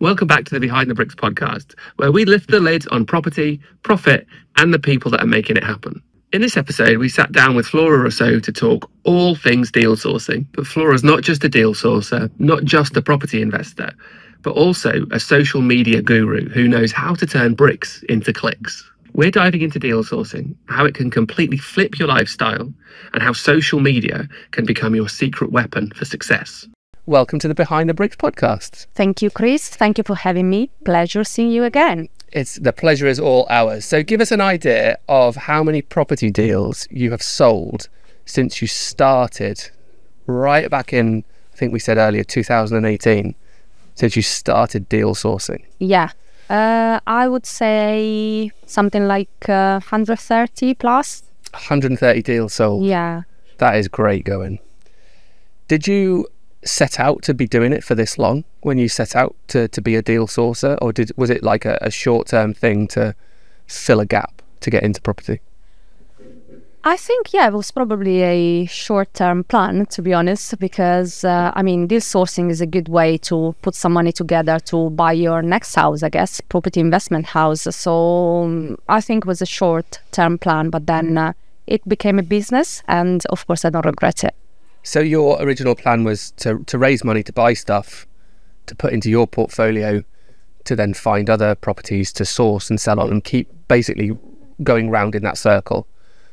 Welcome back to the Behind the Bricks podcast, where we lift the lid on property, profit, and the people that are making it happen. In this episode, we sat down with Flora Rousseau to talk all things deal sourcing. But Flora's not just a deal sourcer, not just a property investor, but also a social media guru who knows how to turn bricks into clicks. We're diving into deal sourcing, how it can completely flip your lifestyle, and how social media can become your secret weapon for success. Welcome to the Behind the Bricks podcast. Thank you, Chris. Thank you for having me. Pleasure seeing you again. The pleasure is all ours. So give us an idea of how many property deals you have sold since you started right back in, I think we said earlier, 2018, since you started deal sourcing. Yeah. I would say something like 130 plus. 130 deals sold. Yeah. That is great going. Did you set out to be doing it for this long when you set out to be a deal sourcer, or was it like a short-term thing to fill a gap to get into property? I think, yeah, it was probably a short-term plan, to be honest, because, deal sourcing is a good way to put some money together to buy your next house, I guess, property investment house. So I think it was a short-term plan, but then it became a business, and of course, I don't regret it. So your original plan was to raise money to buy stuff, to put into your portfolio, to then find other properties to source and sell on and keep basically going round in that circle.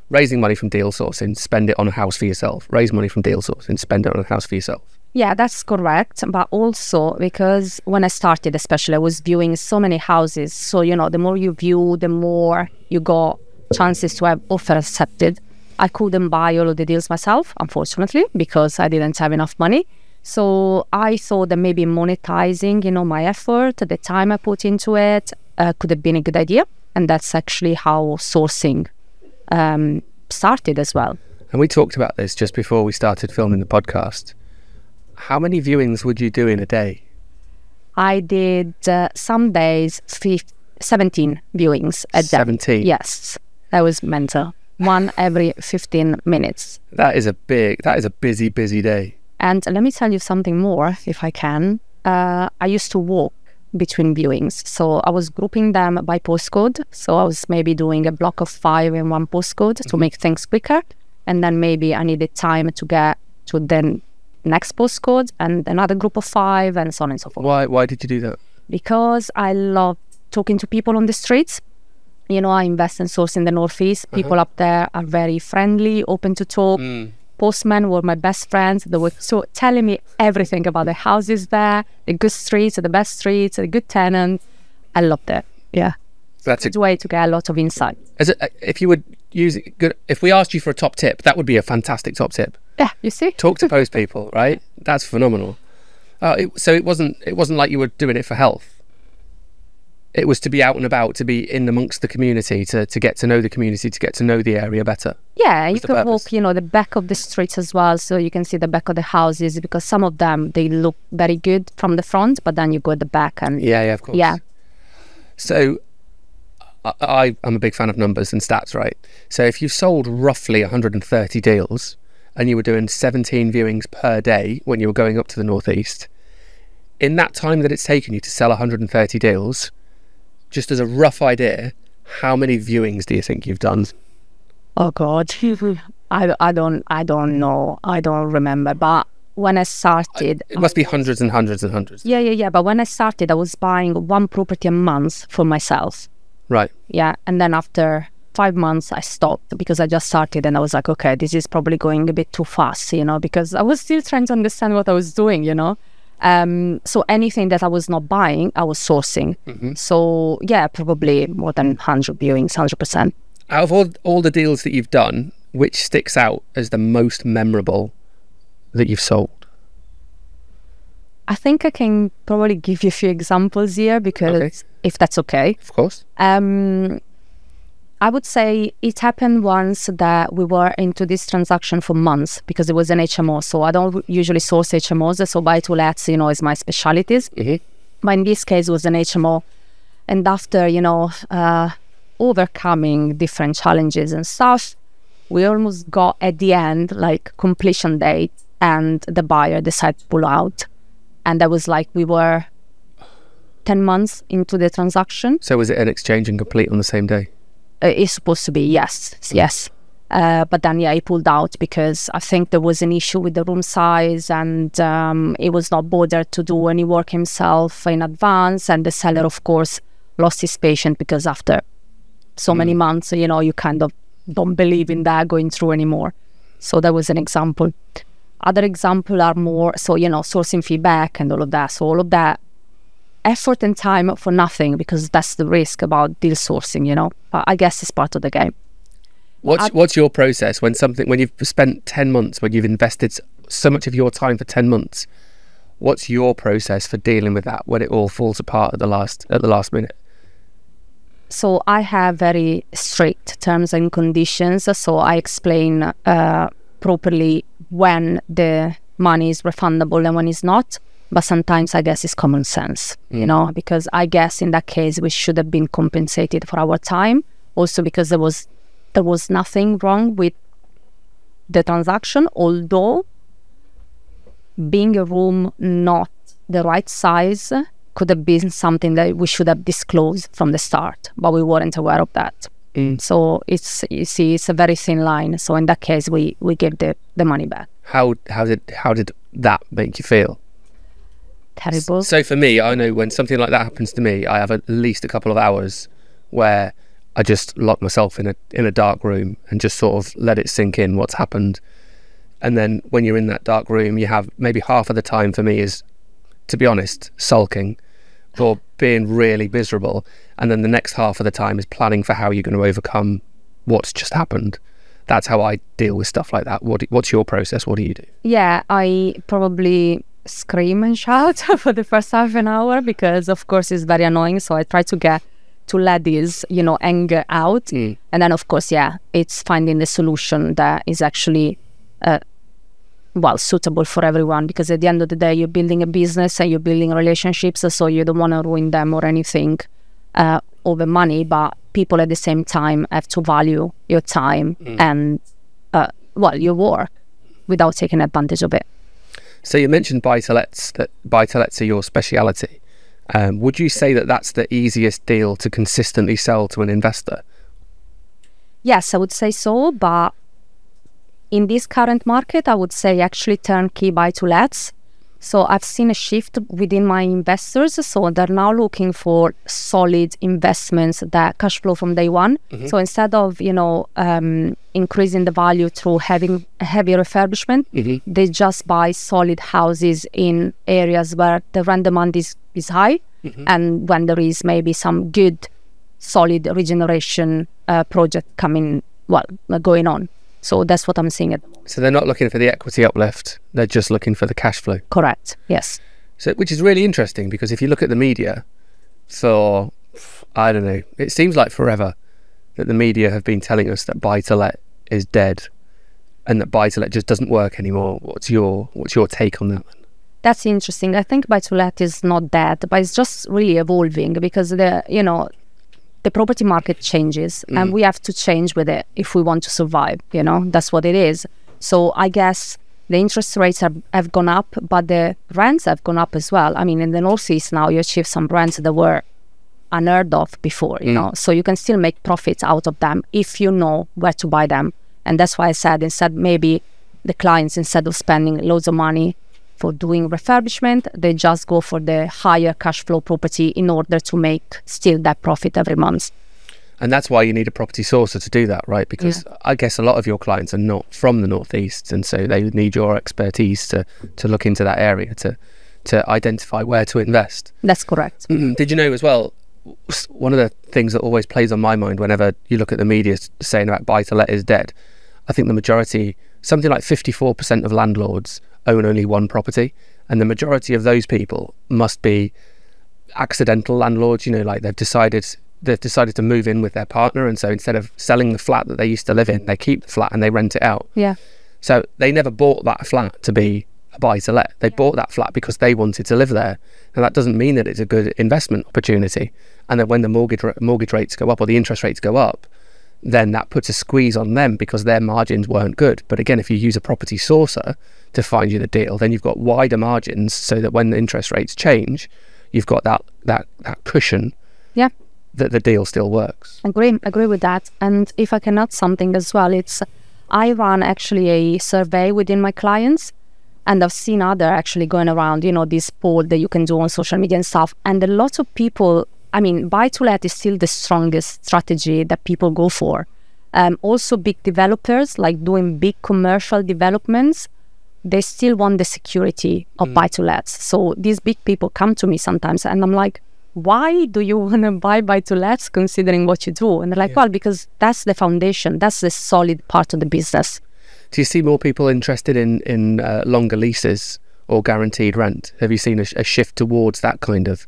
Raising money from deal sourcing, spend it on a house for yourself. Raise money from deal sourcing, spend it on a house for yourself. Yeah, that's correct. But also because when I started, especially, I was viewing so many houses. So, the more you view, the more you got chances to have offer accepted. I couldn't buy all of the deals myself, unfortunately, because I didn't have enough money. So I thought that maybe monetizing, my effort, the time I put into it, could have been a good idea. And that's actually how sourcing started as well. And we talked about this just before we started filming the podcast. How many viewings would you do in a day? I did some days 17 viewings a day. 17? Yes, that was mental. One every 15 minutes. That is a busy day. And let me tell you something more, if I can. I used to walk between viewings. So I was grouping them by postcode. So I was maybe doing a block of 5 in one postcode to make things quicker. And then maybe I needed time to get to the next postcode and another group of 5 and so on and so forth. Why did you do that? Because I love talking to people on the streets. I invest and source in the Northeast. People up there are very friendly, open to talk. Postmen were my best friends. They were telling me everything about the houses there, the good streets, the best streets, the good tenants. I loved it. Yeah. That's a good way to get a lot of insight. If you would use it, if we asked you for a top tip, that would be a fantastic top tip. Yeah, you see? Talk to post people, right? That's phenomenal. So it wasn't like you were doing it for health. It was to be out and about, to be in amongst the community, to get to know the community, to get to know the area better. Yeah, you can walk, the back of the streets as well, so you can see the back of the houses, because some of them, they look very good from the front, but then you go at the back and... Yeah, of course. Yeah. So I'm a big fan of numbers and stats, right? So if you sold roughly 130 deals and you were doing 17 viewings per day when you were going up to the Northeast, in that time that it's taken you to sell 130 deals... Just as a rough idea, how many viewings do you think you've done? Oh God, I don't know. I don't remember. But when I started, it must be hundreds and hundreds and hundreds. Yeah. But when I started, I was buying one property a month for myself. Right. Yeah, and then after 5 months, I stopped because I just started, and I was like, okay, this is probably going a bit too fast, because I was still trying to understand what I was doing, So anything that I was not buying, I was sourcing. So yeah, probably more than 100 viewings, 100%. Out of all the deals that you've done, which sticks out as the most memorable that you've sold? I think I can probably give you a few examples here, because if that's okay. Of course. I would say it happened once that we were into this transaction for months, because it was an HMO. So I don't usually source HMOs. So buy-to-lets, is my specialities. But in this case, it was an HMO. And after, overcoming different challenges and stuff, we almost got at the end, like completion date, and the buyer decided to pull out. And that was like, we were 10 months into the transaction. So was it an exchange and complete on the same day? It's supposed to be, yes, yes. But then, yeah, he pulled out because I think there was an issue with the room size, and he was not bothered to do any work himself in advance. And the seller, of course, lost his patience because after so many months, you know, you kind of don't believe in that going through anymore. So that was an example. Other examples are more, so, you know, sourcing feedback and all of that. So all of that effort and time for nothing, because that's the risk about deal sourcing, you know. But I guess it's part of the game. What's your process when you've spent 10 months, when you've invested so much of your time for 10 months? What's your process for dealing with that when it all falls apart at the last minute? So I have very strict terms and conditions. So I explain properly when the money is refundable and when it's not. But sometimes I guess it's common sense, you know, because I guess in that case we should have been compensated for our time. Also because there was nothing wrong with the transaction, although being a room not the right size could have been something that we should have disclosed from the start, but we weren't aware of that. So it's, you see, it's a very thin line. So in that case, we give the money back. How did that make you feel? Terrible. So for me, I know when something like that happens to me, I have at least a couple of hours where I just lock myself in a dark room and just sort of let it sink in what's happened. And then when you're in that dark room, you have maybe half of the time for me is, to be honest, sulking or being really miserable. And then the next half of the time is planning for how you're going to overcome what's just happened. That's how I deal with stuff like that. What's your process? What do you do? Yeah, I probably scream and shout for the first half an hour because, of course, it's very annoying. So I try to let this, you know, anger out. And then, of course, yeah, it's finding the solution that is actually well, suitable for everyone, because at the end of the day, you're building a business and you're building relationships, so you don't want to ruin them or anything over money, but people at the same time have to value your time and, well, your work without taking advantage of it. So you mentioned buy-to-lets, that buy-to-lets are your speciality. Would you say that that's the easiest deal to consistently sell to an investor? Yes, I would say so, but in this current market, I would say actually turnkey buy-to-lets. So I've seen a shift within my investors. So they're now looking for solid investments that cash flow from day one. So instead of, you know, increasing the value through having a heavy refurbishment, they just buy solid houses in areas where the rent demand is high, and when there is maybe some good, solid regeneration project going on. So that's what I'm seeing at the moment. So they're not looking for the equity uplift, they're just looking for the cash flow. Correct, yes. So, which is really interesting, because if you look at the media for, I don't know, it seems like forever that the media have been telling us that buy-to-let is dead and that buy-to-let just doesn't work anymore. What's your take on that? That's interesting. I think buy-to-let is not dead, but it's just really evolving, because the property market changes and we have to change with it if we want to survive, you know, that's what it is. So I guess the interest rates have gone up, but the rents have gone up as well. I mean, in the Northeast now, you achieve some rents that were unheard of before, you know, so you can still make profits out of them if you know where to buy them. And that's why I said, maybe the clients, instead of spending loads of money for doing refurbishment, they just go for the higher cash flow property in order to make still that profit every month. And that's why you need a property sourcer to do that, right? Because I guess a lot of your clients are not from the Northeast, and so they need your expertise to look into that area, to identify where to invest. That's correct. Did you know as well, one of the things that always plays on my mind whenever you look at the media saying about buy-to-let is dead, I think the majority, something like 54% of landlords own only one property, and the majority of those people must be accidental landlords, you know, like they've decided to move in with their partner, and so instead of selling the flat that they used to live in, they keep the flat and they rent it out. So they never bought that flat to be a buy-to-let. They bought that flat because they wanted to live there, and that doesn't mean that it's a good investment opportunity. And then when the mortgage rates go up or the interest rates go up, then that puts a squeeze on them because their margins weren't good. But again, if you use a property sourcer to find you the deal, then you've got wider margins, so that when the interest rates change, you've got that cushion. Yeah. That the deal still works. Agree with that. And if I can add something as well, I run actually a survey within my clients, and I've seen other actually going around, this poll that you can do on social media and stuff. And a lot of people, buy to let is still the strongest strategy that people go for. Also big developers, like doing big commercial developments, they still want the security of buy to lets. So these big people come to me sometimes and I'm like, why do you want to buy to lets considering what you do? And they're like, well, because that's the foundation, that's the solid part of the business. Do you see more people interested in longer leases or guaranteed rent? Have you seen a shift towards that kind of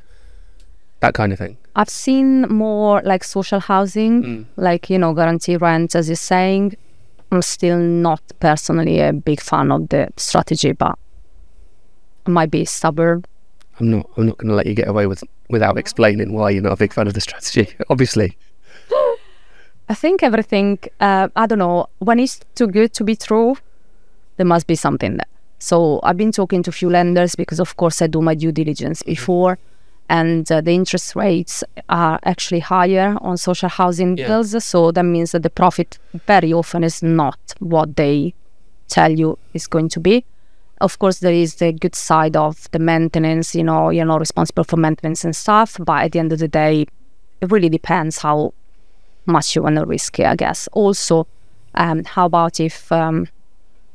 thing? I've seen more like social housing, like, guaranteed rent, as you're saying. I'm still not personally a big fan of the strategy, but I might be stubborn. I'm not going to let you get away without explaining why you're not a big fan of the strategy, obviously. I think everything, I don't know, when it's too good to be true, there must be something there. So I've been talking to a few lenders because, of course, I do my due diligence before, and the interest rates are actually higher on social housing deals. So that means that the profit very often is not what they tell you is going to be. Of course, there is the good side of the maintenance, you're not responsible for maintenance and stuff. But at the end of the day, it really depends how much you want to risk it, I guess. Also, how about if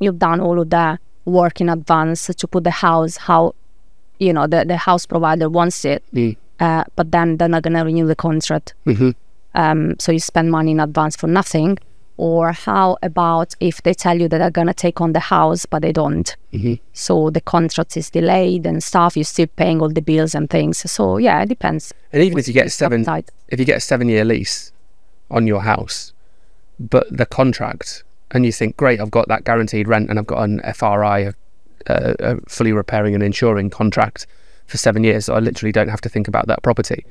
you've done all of the work in advance to put the house, how, the house provider wants it, but then they're not going to renew the contract. So you spend money in advance for nothing. Or how about if they tell you that they're going to take on the house, but they don't? So the contract is delayed and stuff, you're still paying all the bills and things. So yeah, it depends. And even if you get a 7-year lease on your house, but the contract, and you think, great, I've got that guaranteed rent and I've got an FRI, a fully repairing and insuring contract for 7 years, so I literally don't have to think about that property.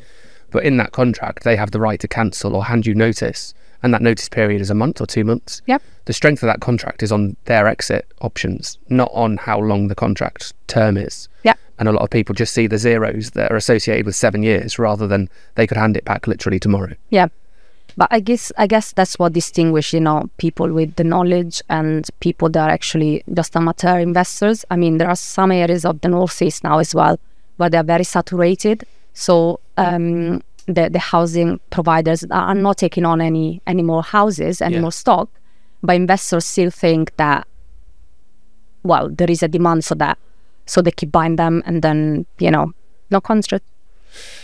But in that contract, they have the right to cancel or hand you notice, and that notice period is a month or 2 months. Yep. The strength of that contract is on their exit options, not on how long the contract term is. Yep. And a lot of people just see the zeros that are associated with 7 years rather than they could hand it back literally tomorrow. Yeah. But I guess that's what distinguishes, people with the knowledge and people that are actually just amateur investors. There are some areas of the Northeast now as well where they're very saturated. So the housing providers are not taking on any more houses, any more stock. But investors still think that, well, there is a demand for that. So they keep buying them and then, no contract.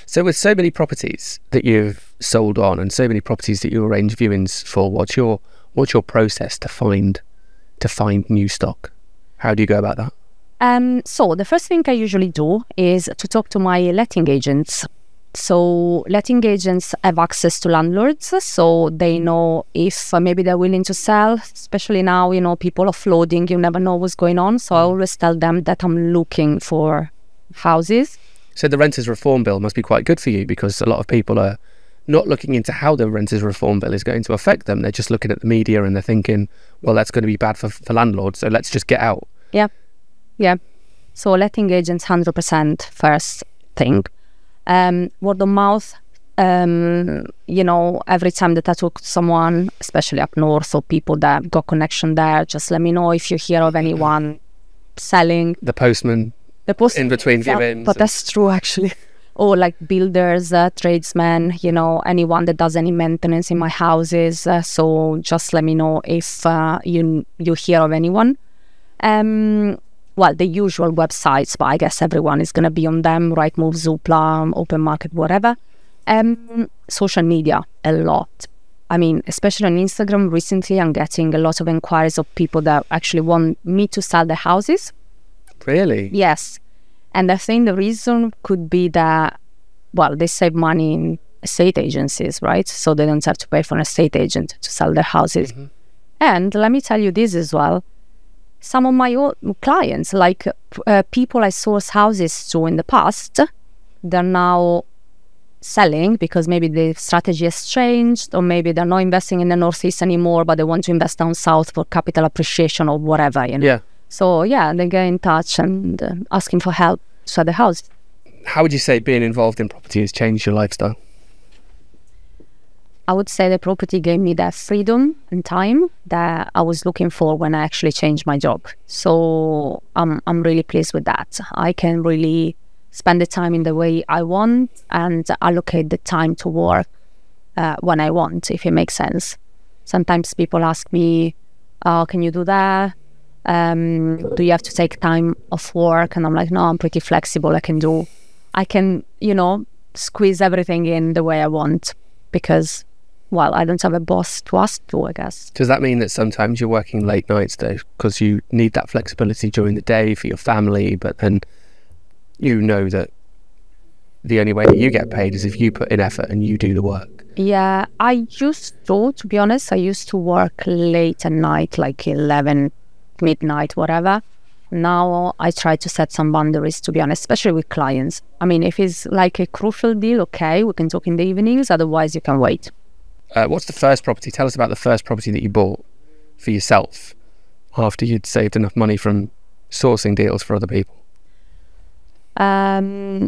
So with so many properties that you've sold on and so many properties that you arrange viewings for, what's your process to find new stock? How do you go about that? So the first thing I usually do is to talk to my letting agents. So letting agents have access to landlords, so they know if maybe they're willing to sell, especially now, people are flooding, you never know what's going on. So I always tell them that I'm looking for houses. So the Renters Reform Bill must be quite good for you, because a lot of people are not looking into how the Renters Reform Bill is going to affect them. They're just looking at the media and they're thinking, well, that's going to be bad for landlords, so let's just get out. Yeah. So letting agents 100% first thing. Word of mouth, every time that I talk to someone, especially up north or people that got connection there, just let me know if you hear of anyone selling. The postman in between viewings. But that's true, actually. Or like builders, tradesmen, anyone that does any maintenance in my houses. So just let me know if you hear of anyone. Well, the usual websites, but I guess everyone is going to be on them, Rightmove, Zoopla, Open Market, whatever. Social media, a lot. Especially on Instagram, recently I'm getting a lot of inquiries of people that actually want me to sell their houses. Really? Yes. And I think the reason could be that, well, they save money in estate agencies, right? So they don't have to pay for an estate agent to sell their houses. And let me tell you this as well. Some of my own clients, like people I sourced houses to in the past, they're now selling because maybe the strategy has changed, or maybe they're not investing in the Northeast anymore, but they want to invest down south for capital appreciation or whatever, Yeah. So yeah, they get in touch and asking for help to sell the house. How would you say being involved in property has changed your lifestyle? I would say the property gave me that freedom and time that I was looking for when I actually changed my job. So I'm really pleased with that. I can really spend the time in the way I want and allocate the time to work when I want, if it makes sense. Sometimes people ask me, oh, can you do that? Do you have to take time off work? And I'm like, no, I'm pretty flexible. I can, squeeze everything in the way I want because, well, I don't have a boss to ask to, I guess. Does that mean that sometimes you're working late nights though, because you need that flexibility during the day for your family, but then you know that the only way that you get paid is if you put in effort and you do the work? Yeah, to be honest, I used to work late at night, like 11, midnight, whatever. Now I try to set some boundaries, to be honest, especially with clients. I mean, if it's like a crucial deal, okay, we can talk in the evenings, otherwise you can wait. What's the first property? Tell us about the first property that you bought for yourself after you'd saved enough money from sourcing deals for other people.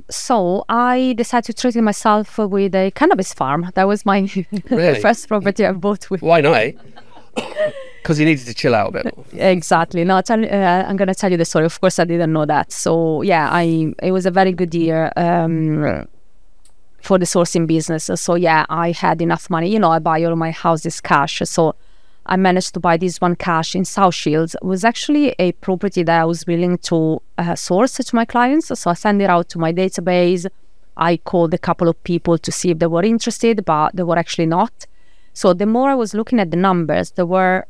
So I decided to treat myself with a cannabis farm. That was my Really? first property I bought with. Why not? Because you needed to chill out a bit. Exactly. No, I'm going to tell you the story. Of course, I didn't know that. So yeah, it was a very good year for the sourcing business. So yeah, I had enough money. I buy all my houses cash. So I managed to buy this one cash in South Shields. It was actually a property that I was willing to source to my clients. So I sent it out to my database. I called a couple of people to see if they were interested, but they were actually not. So the more I was looking at the numbers, the more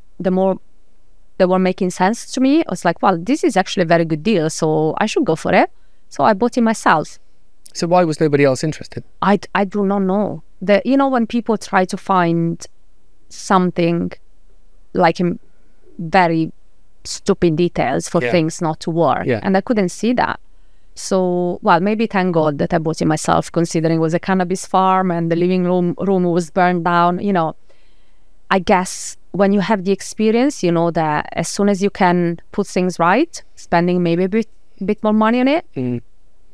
they were making sense to me. I was like, well, this is actually a very good deal, so I should go for it. So I bought it myself. So why was nobody else interested? I do not know. When people try to find something like in very stupid details for things not to work, and I couldn't see that. So, well, maybe thank God that I bought it myself, considering it was a cannabis farm and the living room was burned down. I guess when you have the experience, you know that as soon as you can put things right, spending maybe a bit more money on it,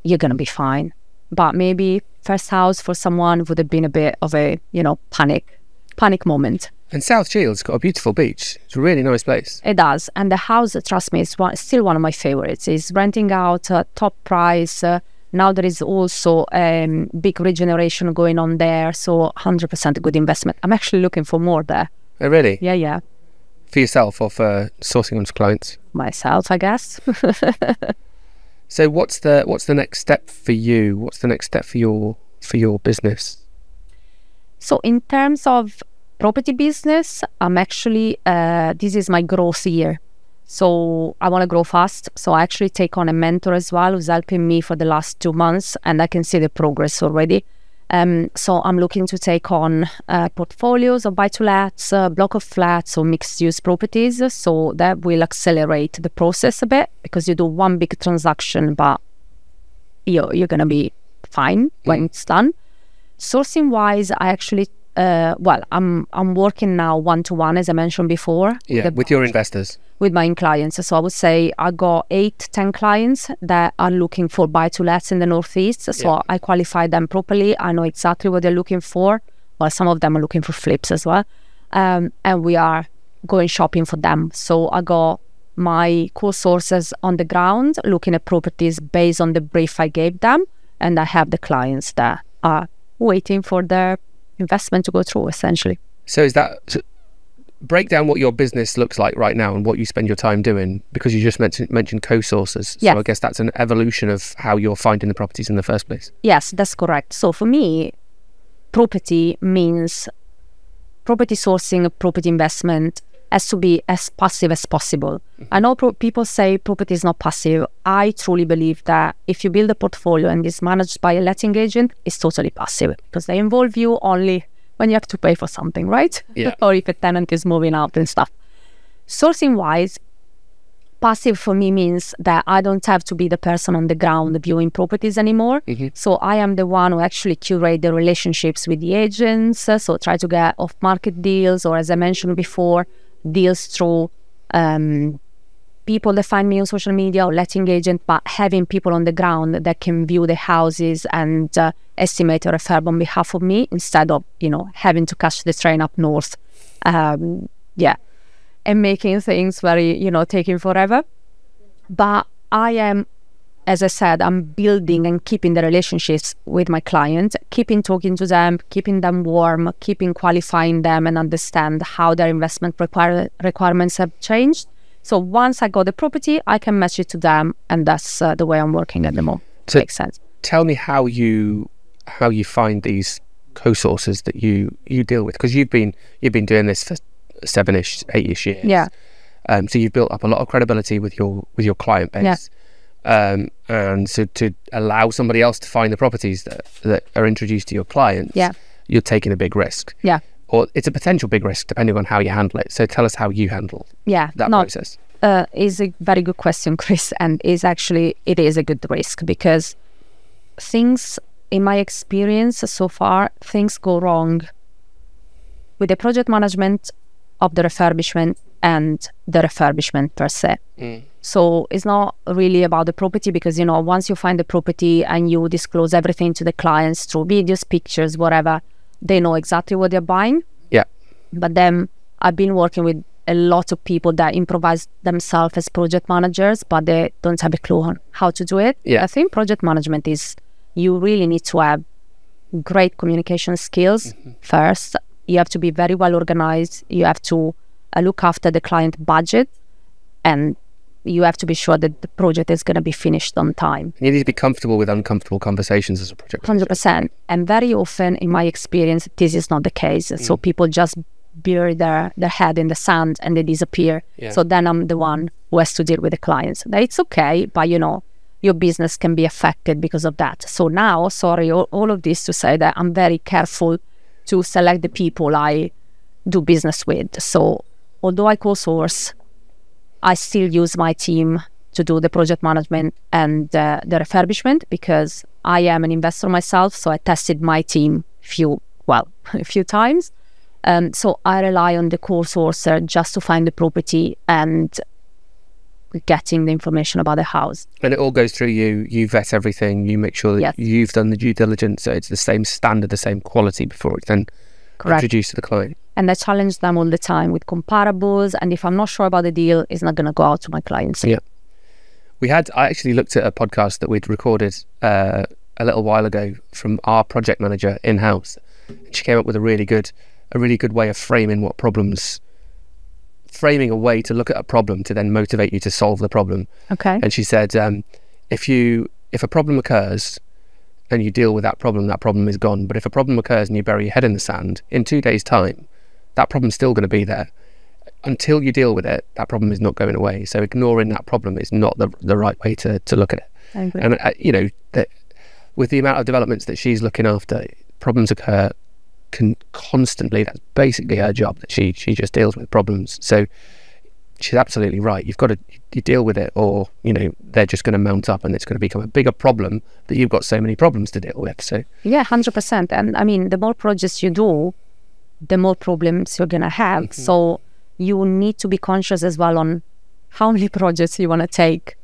you're going to be fine. But maybe first house for someone would have been a bit of a, panic moment. And South Shields got a beautiful beach. It's a really nice place. It does. And the house, trust me, is still one of my favorites. It's renting out top price. Now there is also big regeneration going on there. So 100% a good investment. I'm actually looking for more there. Oh, really? Yeah. For yourself or for sourcing onto clients? Myself, I guess. So what's the next step for you? What's the next step for your business? So in terms of property business, I'm actually, this is my growth year. So I want to grow fast. So I actually take on a mentor as well who's helping me for the last 2 months, and I can see the progress already. So I'm looking to take on portfolios of buy-to-lets, block of flats or mixed-use properties. So that will accelerate the process a bit, because you do one big transaction, but you're going to be fine when it's done. Sourcing-wise, I actually, I'm working now one-to-one, as I mentioned before. Yeah, with your investors. With my clients. So I would say I got 8-10 clients that are looking for buy-to-lets in the Northeast. So I qualify them properly. I know exactly what they're looking for. Well, some of them are looking for flips as well. And we are going shopping for them. So I got my core sources on the ground looking at properties based on the brief I gave them. And I have the clients that are waiting for their investment to go through, essentially. So is that... break down what your business looks like right now and what you spend your time doing, because you just mentioned co-sources. So I guess that's an evolution of how you're finding the properties in the first place. Yes, that's correct. So for me, property means property sourcing, property investment has to be as passive as possible. I know people say property is not passive. I truly believe that if you build a portfolio and it's managed by a letting agent, it's totally passive, because they involve you only when you have to pay for something, right? Yeah. Or if a tenant is moving out and stuff. Sourcing wise, passive for me means that I don't have to be the person on the ground viewing properties anymore. So I am the one who actually curate the relationships with the agents. So try to get off-market deals, or as I mentioned before, deals through people that find me on social media or letting agent, but having people on the ground that can view the houses and estimate a refurb on behalf of me instead of, having to catch the train up north. And making things very, taking forever. But I am, as I said, I'm building and keeping the relationships with my clients, keeping talking to them, keeping them warm, keeping qualifying them and understand how their investment requirements have changed. So once I got the property, I can match it to them, and that's the way I'm working at the moment. So makes sense. Tell me how you find these co-sources that you deal with, because you've been doing this for 7-ish, 8-ish years. Yeah. So you've built up a lot of credibility with your client base. Yeah. And so to allow somebody else to find the properties that are introduced to your clients, you're taking a big risk. Yeah. Or it's a potential big risk depending on how you handle it. So tell us how you handle that process. Is a very good question, Chris, and it is a good risk, because things, in my experience so far, things go wrong with the project management of the refurbishment and the refurbishment per se. So it's not really about the property, because once you find the property and you disclose everything to the clients through videos, pictures, whatever, they know exactly what they're buying. Yeah. But then I've been working with a lot of people that improvise themselves as project managers, but they don't have a clue on how to do it. Yeah. I think project management is, you really need to have great communication skills first. You have to be very well organized. You have to look after the client budget, and you have to be sure that the project is going to be finished on time. You need to be comfortable with uncomfortable conversations as a project manager. 100%. And very often, in my experience, this is not the case. So people just bury their head in the sand and they disappear. Yeah. So then I'm the one who has to deal with the clients. Now, it's okay, but your business can be affected because of that. So now, all of this to say that I'm very careful to select the people I do business with. So although I co-source, I still use my team to do the project management and the refurbishment, because I am an investor myself. So I tested my team a few times. So I rely on the co-sourcer just to find the property and getting the information about the house. And it all goes through you vet everything, you make sure that you've done the due diligence, so it's the same standard, the same quality before it's then introduced to the client. And I challenge them all the time with comparables, and if I'm not sure about the deal, it's not going to go out to my clients. Yeah. I actually looked at a podcast that we'd recorded a little while ago from our project manager in-house, and she came up with a really good way of framing a way to look at a problem to then motivate you to solve the problem. Okay. And she said, if a problem occurs and you deal with that problem is gone. But if a problem occurs and you bury your head in the sand, in 2 days' time, that problem's still going to be there. Until you deal with it, that problem is not going away. So ignoring that problem is not the right way to look at it. I agree. And that with the amount of developments that she's looking after, problems occur constantly. That's basically her job, that she just deals with problems. So she's absolutely right. You deal with it, or they're just going to mount up and it's going to become a bigger problem that you've got so many problems to deal with. So 100%. And I mean, the more projects you do, the more problems you're going to have. So you need to be conscious as well on how many projects you want to take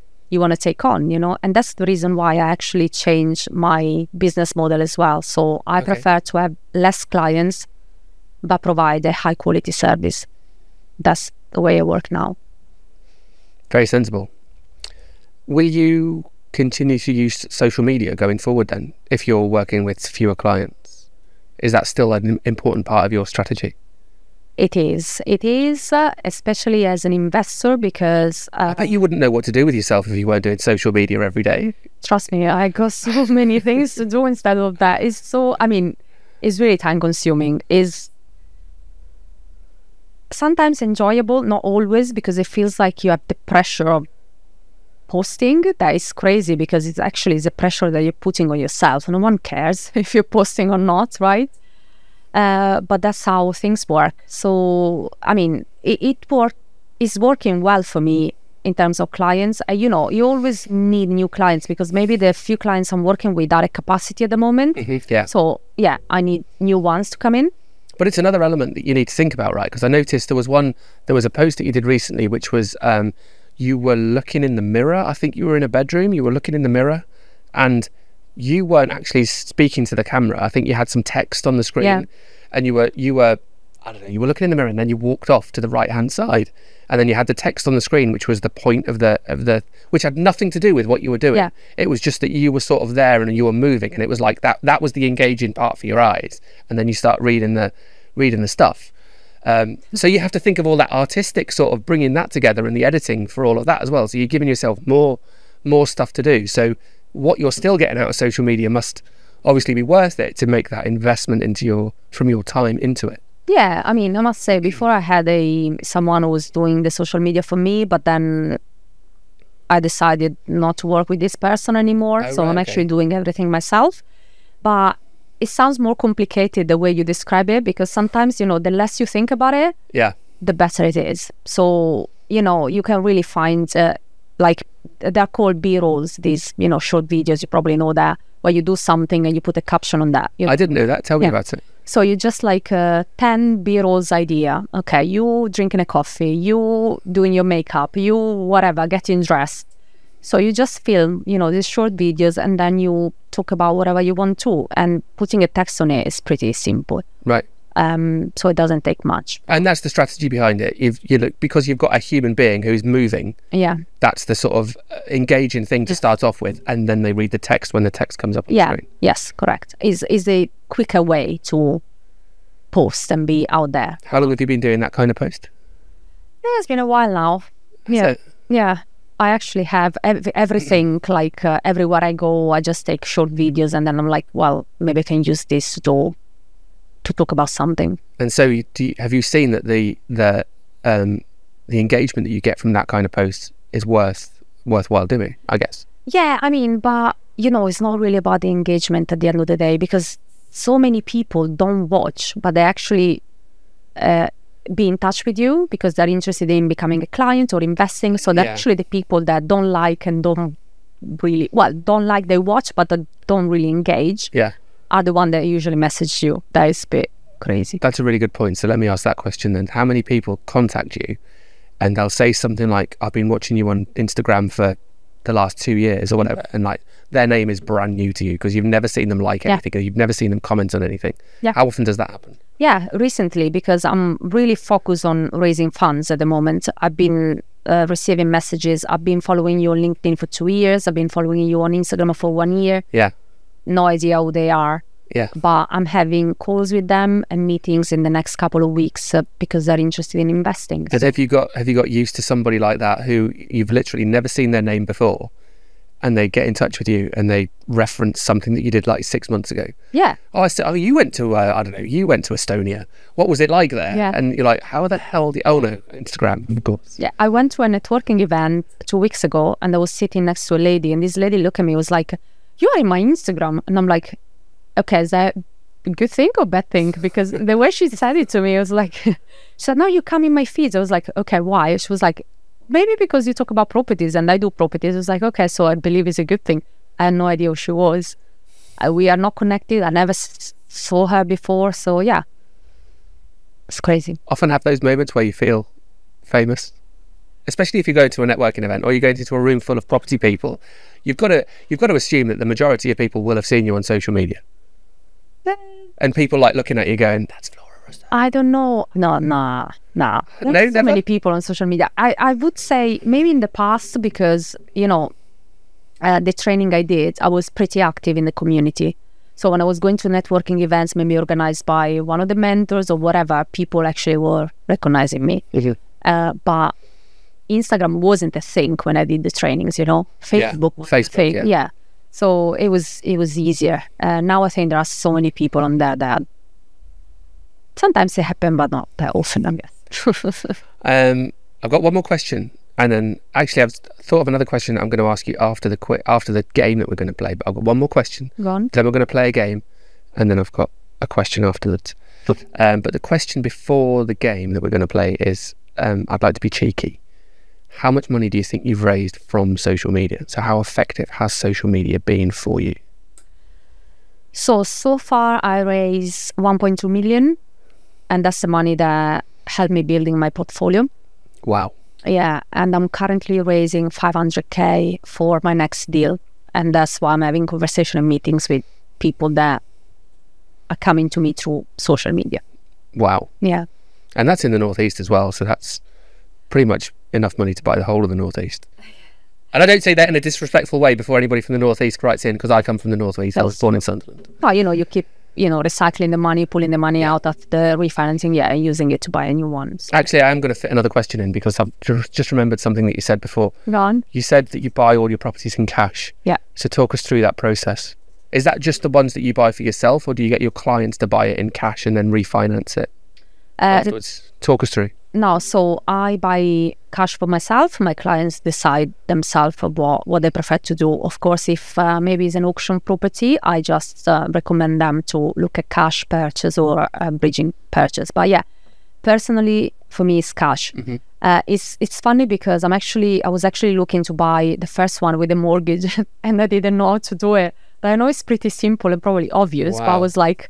on, and that's the reason why I actually changed my business model as well. So I prefer to have less clients but provide a high quality service. That's the way I work now. Very sensible. Will you continue to use social media going forward then, if you're working with fewer clients? Is that still an important part of your strategy? It is, especially as an investor, because I bet you wouldn't know what to do with yourself if you weren't doing social media every day. Trust me, I got so many things to do instead of that. It's really time consuming. It's sometimes enjoyable, not always, because it feels like you have the pressure of posting. That is crazy, because it's actually the pressure that you're putting on yourself. No one cares if you're posting or not, right? But that's how things work. So, it's working well for me in terms of clients. You always need new clients, because maybe the few clients I'm working with are at capacity at the moment. So, I need new ones to come in. But it's another element that you need to think about, right? Because I noticed there was a post that you did recently, which was you were looking in the mirror. I think you were in a bedroom, you were looking in the mirror, and you weren't actually speaking to the camera. I think you had some text on the screen, and you were I don't know, you were looking in the mirror, and then you walked off to the right hand side, and then you had the text on the screen, which was the point of the which had nothing to do with what you were doing. It was just that you were sort of there and you were moving, and it was like that was the engaging part for your eyes, and then you start reading the stuff. So you have to think of all that artistic sort of bringing that together and the editing for all of that as well. So you're giving yourself more stuff to do. So what you're still getting out of social media must obviously be worth it to make that investment into from your time into it. Yeah, I mean, I must say, before I had someone who was doing the social media for me, but then I decided not to work with this person anymore. Oh, so right, I'm actually doing everything myself. But it sounds more complicated the way you describe it, because sometimes, the less you think about it, the better it is. So, you can really find, like, they're called B-rolls, these, short videos. You probably know that, where you do something and you put a caption on that. I didn't know that. Tell me about it. So you just like 10 B-rolls idea. Okay, you drinking a coffee, you doing your makeup, you whatever, getting dressed. So you just film, these short videos, and then you talk about whatever you want to. And putting a text on it is pretty simple. Right. So it doesn't take much. And that's the strategy behind it. You look, because you've got a human being who's moving. Yeah. That's the sort of engaging thing to start off with, and then they read the text when the text comes up on the screen. Yes, correct. Is a quicker way to post and be out there. How long have you been doing that kind of post? Yeah, it's been a while now. Yeah. So, yeah. I actually have everything, like everywhere I go, I just take short videos, and then I'm like, well, maybe I can use this to talk about something. And so have you seen that the engagement that you get from that kind of post is worthwhile doing, I guess? Yeah, I mean, but it's not really about the engagement at the end of the day, because so many people don't watch, but they actually be in touch with you because they're interested in becoming a client or investing. So they're actually the people that don't like and don't like, they watch but they don't really engage, are the one that usually message you. That is a bit crazy. That's a really good point. So let me ask that question then. How many people contact you and they'll say something like, I've been watching you on Instagram for the last 2 years or whatever, and like their name is brand new to you because you've never seen them like anything or you've never seen them comment on anything? How often does that happen? Yeah, recently, because I'm really focused on raising funds at the moment. I've been receiving messages. I've been following you on LinkedIn for 2 years. I've been following you on Instagram for 1 year. No idea who they are. But I'm having calls with them and meetings in the next couple of weeks because they're interested in investing. But have you got used to somebody like that who you've literally never seen their name before, and they get in touch with you and they reference something that you did like 6 months ago? Oh, I said, oh, you went to I don't know, you went to Estonia. What was it like there? And you're like, how the hell oh no, Instagram, of course. I went to a networking event 2 weeks ago, and I was sitting next to a lady, and this lady looked at me, was like, you are in my Instagram. And I'm like, okay, is that a good thing or bad thing? Because the way she said it to me, it was like, she said, no, you come in my feeds. I was like, okay, why? She was like, maybe because you talk about properties and I do properties. I was like, okay, so I believe it's a good thing. I had no idea who she was. We are not connected. I never saw her before. So yeah, it's crazy. Often have those moments where you feel famous, especially if you go to a networking event or you go into a room full of property people. You've got to assume that the majority of people will have seen you on social media. And people like looking at you going, that's Flora. I don't know. No. There's so many people on social media. I would say maybe in the past, because, the training I did, I was pretty active in the community. So when I was going to networking events, maybe organized by one of the mentors or whatever, people actually were recognizing me. But Instagram wasn't a thing when I did the trainings, Facebook was a thing. So it was easier. Now I think there are so many people on there that sometimes they happen, but not that often, I guess. I've got one more question, and then actually I've thought of another question that I'm going to ask you after the game that we're going to play. But I've got one more question. Go on. Then we're going to play a game, and then I've got a question afterwards. But the question before the game that we're going to play is, I'd like to be cheeky. How much money do you think you've raised from social media? So how effective has social media been for you? So far I raised 1.2 million, and that's the money that helped me building my portfolio. Wow. Yeah, and I'm currently raising 500K for my next deal. And that's why I'm having conversation and meetings with people that are coming to me through social media. Wow. Yeah. And that's in the Northeast as well. So that's pretty much enough money to buy the whole of the Northeast. And I don't say that in a disrespectful way before anybody from the Northeast writes in, because I come from the Northeast. I was born in Sunderland. Well, you keep, recycling the money, pulling the money out of the refinancing, and using it to buy a new one. So. Actually, I am going to fit another question in, because I've just remembered something that you said before. Go on. You said that you buy all your properties in cash. Yeah. So talk us through that process. Is that just the ones that you buy for yourself, or do you get your clients to buy it in cash and then refinance it afterwards? Talk us through. No, so I buy cash for myself. My clients decide themselves what they prefer to do. Of course, if maybe it's an auction property, I just recommend them to look at cash purchase or bridging purchase. But yeah, personally, for me, it's cash. Mm-hmm. It's funny because I was actually looking to buy the first one with a mortgage, and I didn't know how to do it. But I know it's pretty simple and probably obvious. Wow. But I was like,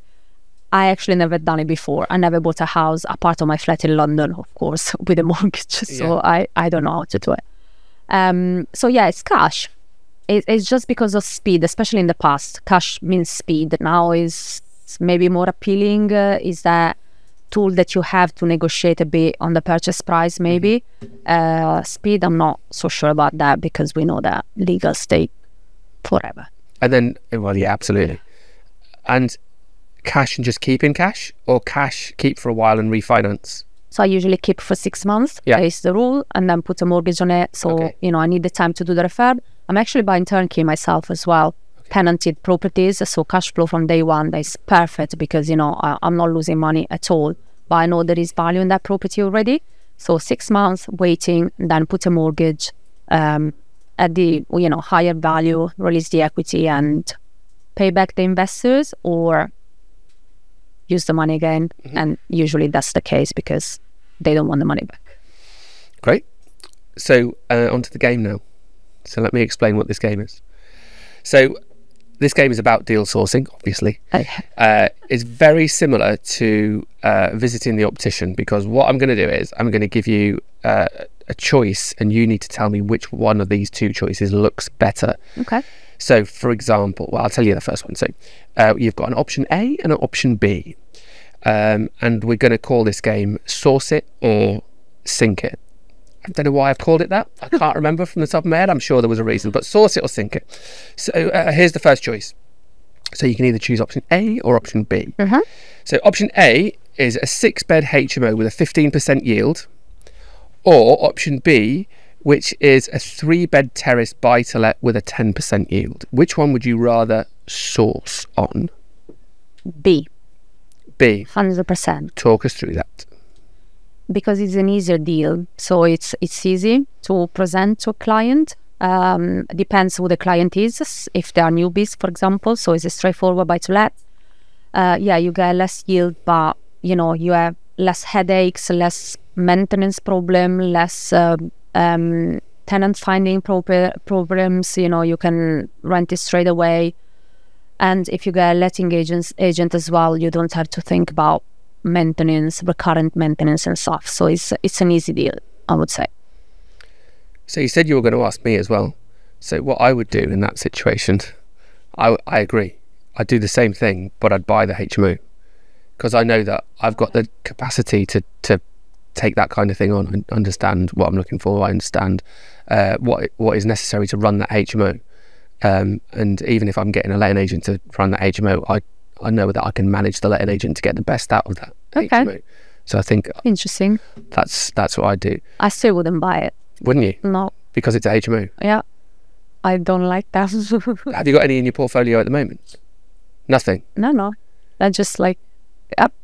I actually never done it before. I never bought a house apart of my flat in London, of course, with a mortgage. So Yeah. I don't know how to do it. So yeah, it's cash. It's just because of speed, especially in the past. Cash means speed. Now is maybe more appealing. Is that tool that you have to negotiate a bit on the purchase price, maybe. Speed, I'm not so sure about that, because we know that legals take forever. And then, well, yeah, absolutely. And cash and just keep in cash, or cash, keep for a while and refinance? So I usually keep for 6 months. Yeah. That is the rule, and then put a mortgage on it. So, Okay. I need the time to do the refurb. I'm actually buying turnkey myself as well. Okay. Tenanted properties, so cash flow from day one. That is perfect, because, I'm not losing money at all. But I know there is value in that property already. So 6 months waiting, then put a mortgage at the, higher value, release the equity and pay back the investors, or use the money again. Mm-hmm. And usually that's the case, because they don't want the money back. Great. So onto the game now. So let me explain what this game is. So this game is about deal sourcing, obviously. It's very similar to visiting the optician, because what I'm going to do is I'm going to give you a choice, and you need to tell me which one of these two choices looks better. Okay. So, for example, well, I'll tell you the first one. So you've got an option A and an option B. And we're going to call this game Source It or Sink It. I don't know why I've called it that. I can't remember from the top of my head. I'm sure there was a reason, but source it or sink it. So here's the first choice. So you can either choose option A or option B. Mm-hmm. So option A is a 6-bed HMO with a 15% yield, or option B, which is a 3-bed terrace buy-to-let with a 10% yield. Which one would you rather source on? B. B. 100%. Talk us through that. Because it's an easier deal, so it's easy to present to a client. Depends who the client is. If they are newbies, for example, so it's a straightforward buy-to-let. You get less yield, but you have less headaches, less maintenance problem, less tenant finding problems. You can rent it straight away, and if you get a letting agent as well, you don't have to think about maintenance, recurrent maintenance and stuff. So it's an easy deal, I would say. So you said you were going to ask me as well. So what I would do in that situation, I agree. I'd do the same thing, but I'd buy the HMO, because I know that I've got the capacity to take that kind of thing on and understand what I'm looking for. I understand what is necessary to run that HMO. And even if I'm getting a letting agent to run that HMO, I know that I can manage the letting agent to get the best out of that HMO. So I think interesting. That's what I do. I still wouldn't buy it. Wouldn't you? No. Because it's a HMO? Yeah. I don't like that. Have you got any in your portfolio at the moment? Nothing? No. I just I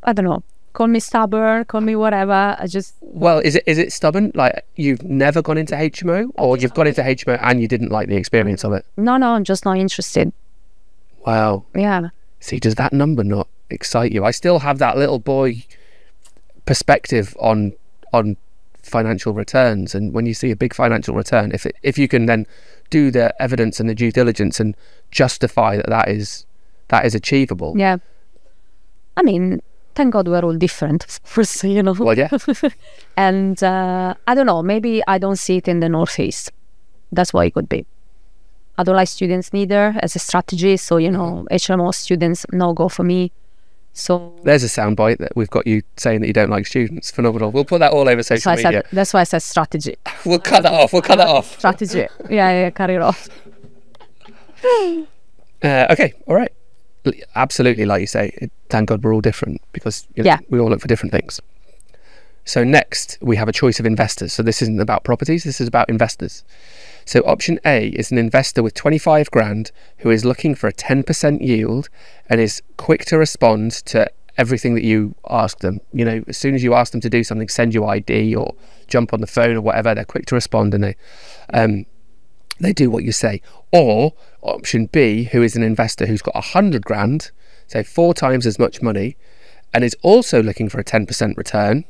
don't know. Call me stubborn, call me whatever. Well, is it stubborn? Like, you've never gone into HMO, or you've gone into HMO and you didn't like the experience of it? No, I'm just not interested. Wow. Yeah. See, does that number not excite you? I still have that little boy perspective on financial returns, and when you see a big financial return, if you can then do the evidence and the due diligence and justify that is achievable. Yeah. I mean, thank God we're all different, first, Well, yeah. And I don't know, maybe I don't see it in the Northeast. That's why it could be. I don't like students neither as a strategy. So, HMO students, no go for me. So there's a soundbite that we've got you saying that you don't like students. Phenomenal. We'll put that all over social media. That's why I said strategy. We'll cut that off. Strategy. Yeah, cut it off. Okay, all right. Absolutely, like you say, thank God we're all different, because we all look for different things. So next, we have a choice of investors. So this isn't about properties, this is about investors. So option A is an investor with 25 grand who is looking for a 10% yield and is quick to respond to everything that you ask them. As soon as you ask them to do something, send you ID or jump on the phone or whatever, they're quick to respond, and they do what you say. Or option B, who is an investor who's got 100 grand, say 4 times as much money, and is also looking for a 10% return,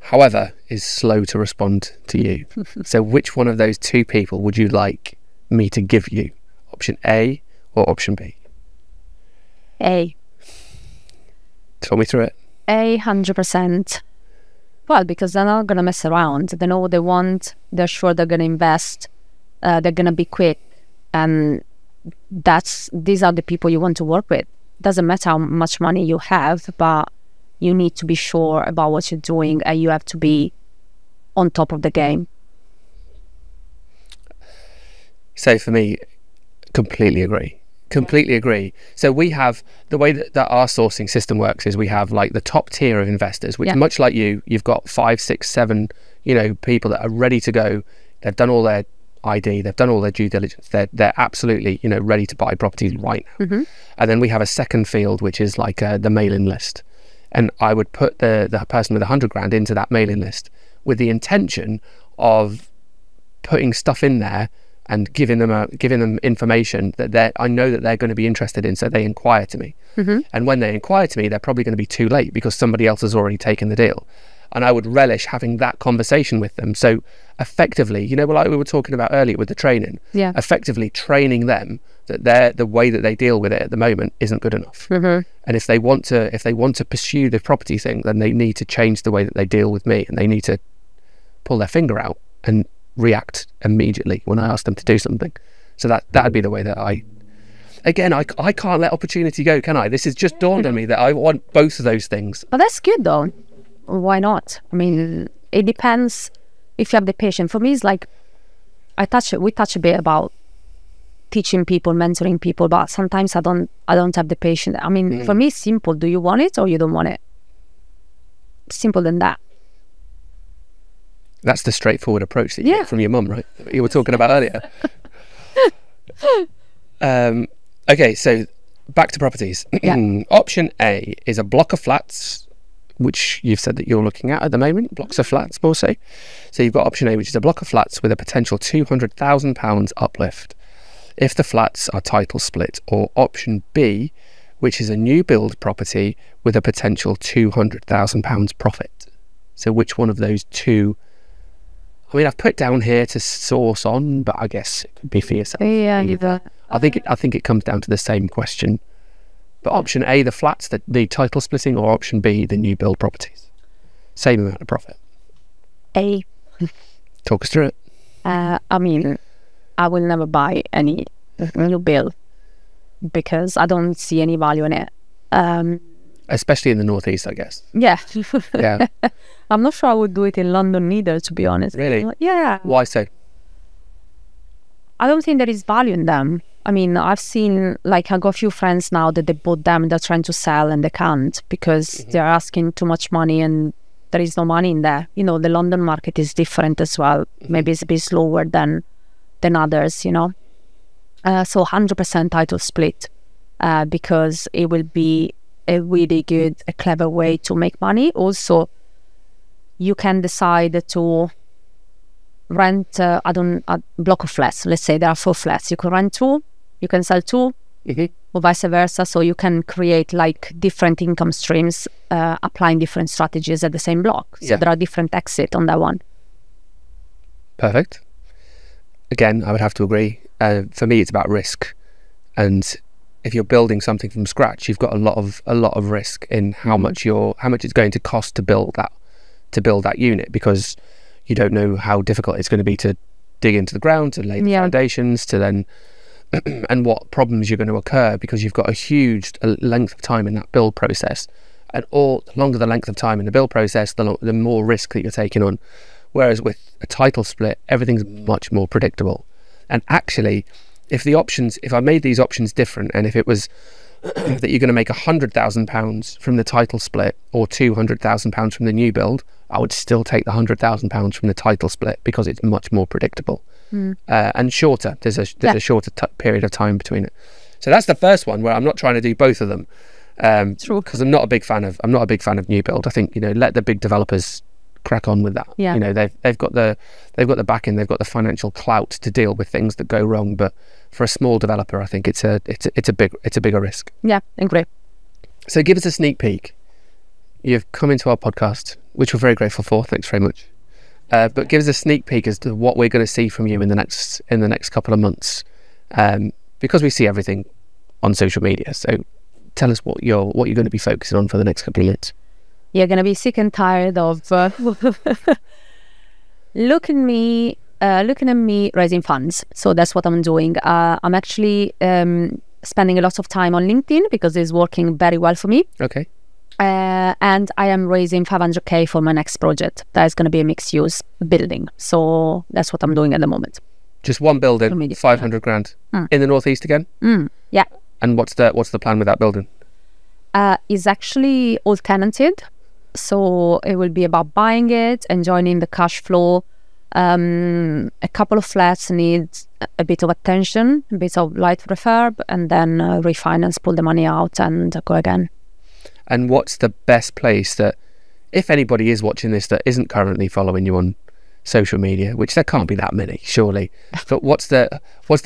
however, is slow to respond to you. So which one of those two people would you like me to give you? Option A or option B? A. Talk me through it. A, 100%. Well, because they're not going to mess around. They know what they want. They're sure they're going to invest. They're going to be quick. And these are the people you want to work with. Doesn't matter how much money you have, but you need to be sure about what you're doing, and you have to be on top of the game. So for me, completely agree. So we have, the way that our sourcing system works is we have like the top tier of investors, which much like you've got 5, 6, 7, people that are ready to go. They've done all their ID, they've done all their due diligence, they're absolutely ready to buy properties right now. Mm-hmm. And then we have a second field, which is like the mailing list. And I would put the person with 100 grand into that mailing list with the intention of putting stuff in there and giving them information that I know that they're going to be interested in, so they inquire to me. Mm-hmm. And when they inquire to me, they're probably going to be too late because somebody else has already taken the deal. And I would relish having that conversation with them. So effectively, like we were talking about earlier with the training, effectively training them that the way that they deal with it at the moment isn't good enough. Mm-hmm. And if they want to pursue the property thing, then they need to change the way that they deal with me, and they need to pull their finger out and react immediately when I ask them to do something. So that'd be the way that I can't let opportunity go, can I? This has just dawned on me that I want both of those things. But that's good though. Why not? I mean, it depends if you have the patience. For me, it's like we touch a bit about teaching people, mentoring people, but sometimes I don't have the patience. I mean, for me, it's simple. Do you want it or you don't want it? Simple than that. That's the straightforward approach that you get from your mum, right? That you were talking about earlier. Okay, so back to properties. Option A is a block of flats, which you've said that you're looking at the moment, blocks of flats, more so. So you've got option A, which is a block of flats with a potential £200,000 uplift if the flats are title split, or option B, which is a new build property with a potential £200,000 profit. So which one of those two? I mean, I've put down here to source on, but I guess it could be for yourself. Yeah, either. I think it comes down to the same question. But option A, the flats, the title splitting, or option B, the new build properties. Same amount of profit. A. Talk us through it. I mean, I will never buy any new build because I don't see any value in it. Especially in the Northeast, I guess. Yeah. Yeah. I'm not sure I would do it in London either, to be honest. Really? Yeah. Why so? I don't think there is value in them. I mean, I've seen, like, I got a few friends now that they bought them, they're trying to sell and they can't because they're asking too much money and there is no money in there. The London market is different as well. Maybe it's a bit slower than others, So 100% title split because it will be a really good, a clever way to make money. Also, you can decide to rent a block of flats. Let's say there are 4 flats. You can rent 2, you can sell 2, or vice versa. So you can create like different income streams, applying different strategies at the same block. So there are different exits on that one. Perfect. Again, I would have to agree. For me, it's about risk, and if you're building something from scratch, you've got a lot of risk in how much it's going to cost to build that unit, because you don't know how difficult it's going to be to dig into the ground, to lay the foundations, to then and what problems you're going to occur, because you've got a huge length of time in that build process. And the longer the length of time in the build process, the more risk that you're taking on. Whereas with a title split, everything's much more predictable. And actually, if I made these options different, and if it was that you're going to make £100,000 from the title split or £200,000 from the new build, I would still take the £100,000 from the title split, because it's much more predictable and shorter. There's a shorter period of time between it. So that's the first one, where I'm not trying to do both of them, because I'm not a big fan of new build. I think, let the big developers crack on with that. They've got the backing, they've got the financial clout to deal with things that go wrong. But for a small developer, I think it's a bigger risk. Yeah, agree. So give us a sneak peek. You've come into our podcast, which we're very grateful for. Thanks very much. But give us a sneak peek as to what we're going to see from you in the next couple of months, because we see everything on social media. So tell us what you're going to be focusing on for the next couple of months. You're going to be sick and tired of looking at me raising funds. So that's what I'm doing. I'm actually spending a lot of time on LinkedIn, because it's working very well for me. Okay. And I am raising 500k for my next project. That is going to be a mixed use building. So that's what I'm doing at the moment. Just one building, 500 grand in the northeast again. Yeah. And what's the plan with that building? It's actually all tenanted. So it will be about buying it and joining the cash flow. A couple of flats need a bit of attention, a bit of light refurb, and then refinance, pull the money out and go again. And what's the best place that, if anybody is watching this that isn't currently following you on social media, which there can't be that many, surely, but what's the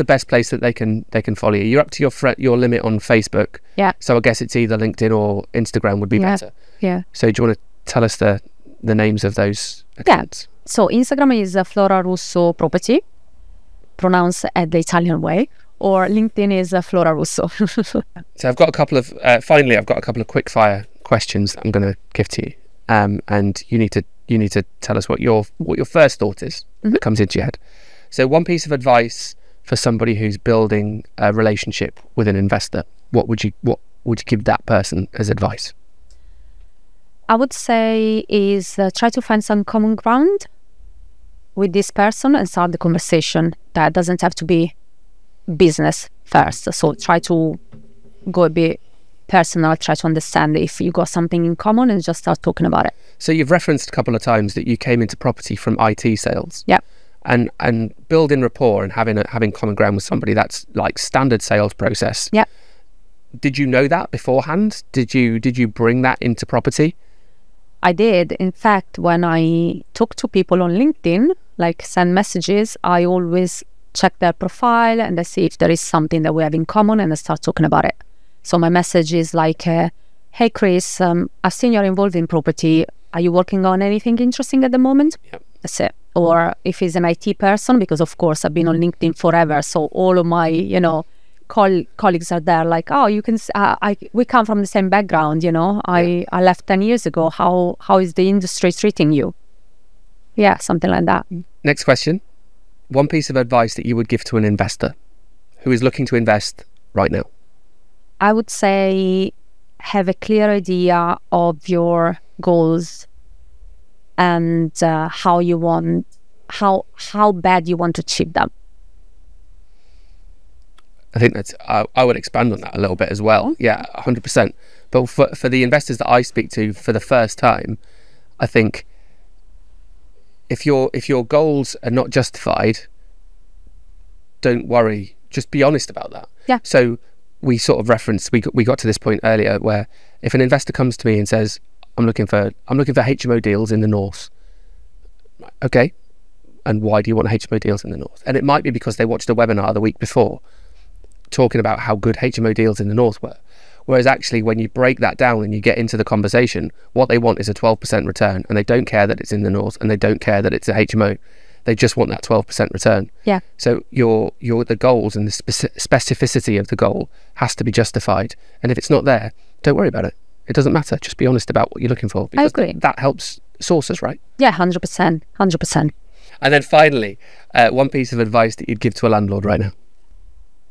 best place that they can follow you? You're up to your limit on Facebook. Yeah. So I guess it's either LinkedIn or Instagram would be better. Yeah. So do you want to tell us the names of those accounts? Yeah. So Instagram is Flora Russo Property, pronounced at the Italian way, or LinkedIn is Flora Russo. So I've got a couple of quick fire questions that I'm going to give to you, and you need to tell us what your first thought is that comes into your head. So one piece of advice for somebody who's building a relationship with an investor, what would you give that person as advice? I would say is try to find some common ground with this person and start the conversation. That doesn't have to be business first. So try to go a bit personal, try to understand if you got something in common and just start talking about it. So you've referenced a couple of times that you came into property from IT sales. Yeah. And building rapport and having common ground with somebody, that's like standard sales process. Yeah. Did you know that beforehand? Did you bring that into property? I did. In fact, when I talk to people on LinkedIn, like send messages, I always check their profile and I see if there is something that we have in common, and I start talking about it. So my message is like, hey Chris, I've seen you're involved in property. Are you working on anything interesting at the moment? Yep. That's it. Or if he's an IT person, because of course I've been on LinkedIn forever, so all of my, colleagues are there, like, oh, you can, we come from the same background, I left 10 years ago. How is the industry treating you? Yeah, something like that. Next question. One piece of advice that you would give to an investor who is looking to invest right now? I would say have a clear idea of your goals and how bad you want to achieve them. I think that's, I would expand on that a little bit as well. Yeah, 100%. But for the investors that I speak to for the first time, I think if your goals are not justified, don't worry. Just be honest about that. Yeah. So we sort of referenced, we got to this point earlier where if an investor comes to me and says, I'm looking for HMO deals in the north. Okay. And why do you want HMO deals in the north? And it might be because they watched a webinar the week before talking about how good HMO deals in the north were. Whereas actually when you break that down and you get into the conversation, what they want is a 12% return, and they don't care that it's in the north and they don't care that it's a HMO. They just want that 12% return. Yeah. So the goals and the specificity of the goal has to be justified. And if it's not there, don't worry about it. It doesn't matter. Just be honest about what you're looking for. I agree. That helps sources, right? Yeah, 100%. 100%. And then finally, one piece of advice that you'd give to a landlord right now.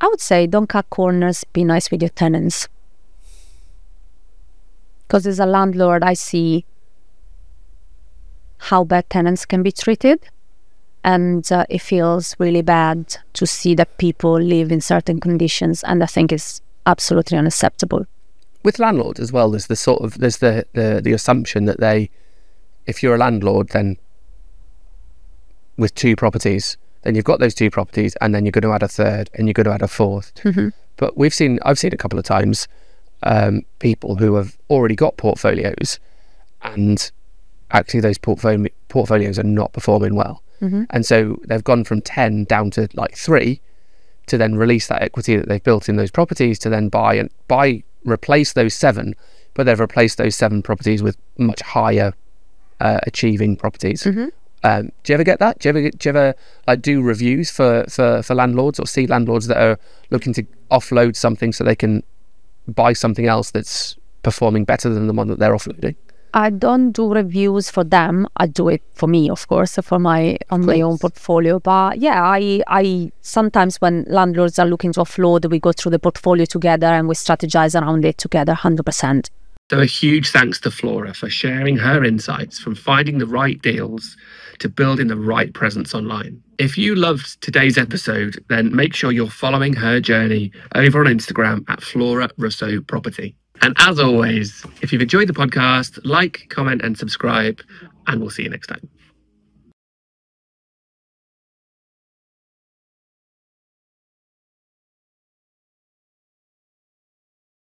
I would say don't cut corners, be nice with your tenants. Because as a landlord, I see how bad tenants can be treated. And it feels really bad to see that people live in certain conditions. And I think it's absolutely unacceptable. With landlords as well, there's the assumption that if you're a landlord, then with 2 properties, then you've got those 2 properties, and then you're going to add a third, and you're going to add a fourth. Mm-hmm. But I've seen a couple of times people who have already got portfolios, and actually those portfolios are not performing well. Mm-hmm. And so they've gone from 10 down to like 3 to then release that equity that they've built in those properties to then replace those 7, but they've replaced those 7 properties with much higher achieving properties. Mm-hmm. Do you ever get that? Do you ever like do reviews for landlords, or see landlords that are looking to offload something so they can buy something else that's performing better than the one that they're offloading? I don't do reviews for them. I do it for me, of course, my own portfolio. But yeah, I sometimes when landlords are looking to offload, we go through the portfolio together and we strategize around it together, 100%. So a huge thanks to Flora for sharing her insights from finding the right deals to building the right presence online. If you loved today's episode, then make sure you're following her journey over on Instagram at Flora Rousseau Property. And as always, if you've enjoyed the podcast, like, comment and subscribe, and we'll see you next time.